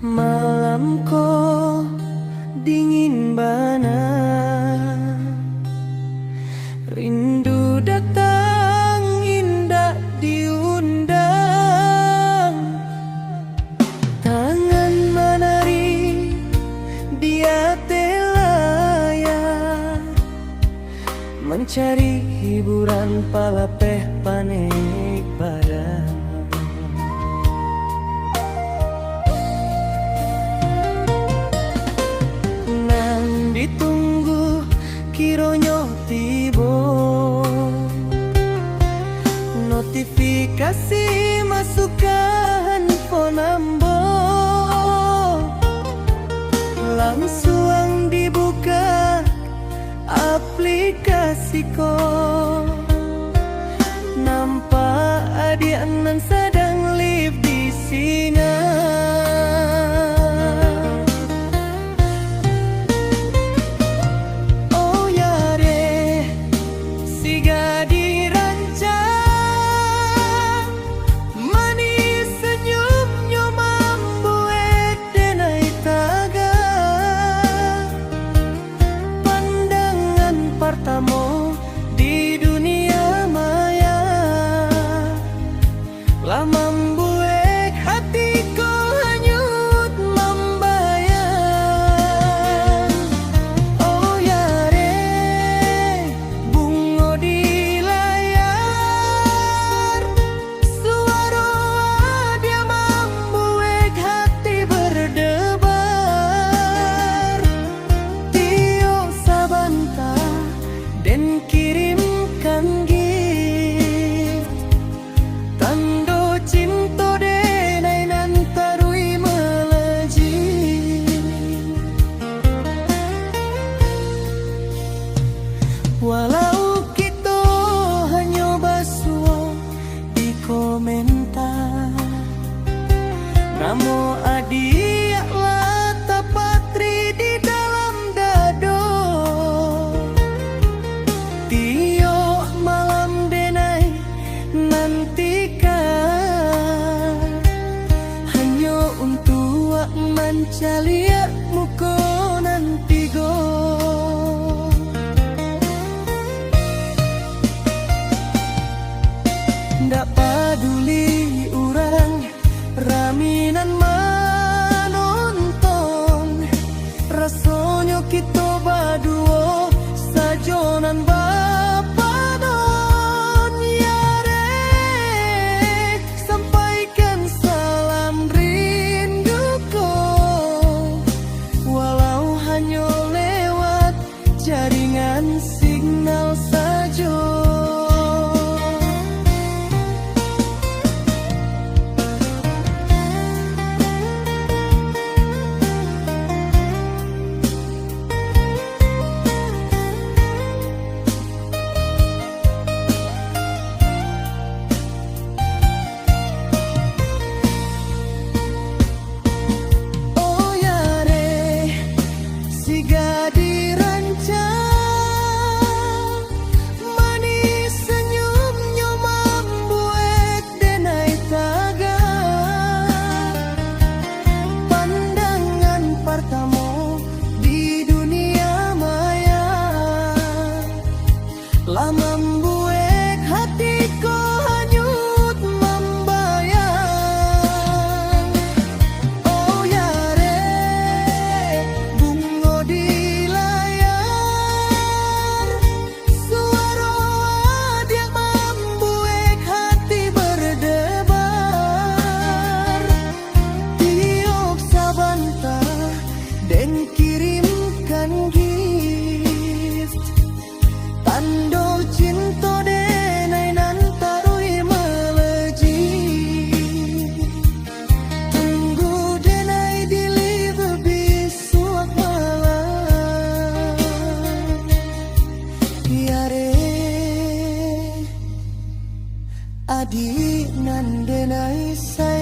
Malam ko dingin bana, rindu datang indah diundang. Tangan menari dia telayar, mencari hiburan palapeh panik badan. Ditunggu kironyo tibo, notifikasi masukkan handphone ambo, langsung dibuka aplikasi ko, nampak adianan sedang live di sini. Di dunia maya lah membuat hatiku hanyut membayang. Oh ya re, bungo di layar, suara dia membuat hati berdebar. Tio sabanta dan kirimkan gift, tando cinta denai nantarui melejit. Walau kita hanya basuh di komentar, namo adik lah tapatri di dalam dado. Tio malam denai nantikan, hanya untuk mencaliak muka nanti go. Ndak peduli orang raminan menonton, rasanya kita berdua sajonan bapanon. Ya re, sampaikan salam rinduku, walau hanya lewat jaringan signal saja. Lah membuat hatiku hanyut membayang. Oh ya re, bungo di layar, suara dia membuat hati berdebar. Tiok sabanta dan kirimkan gift, tando cinta denai nantarui melejit. Tunggu denai deliver besok malam. Ya re, adik nan denai saya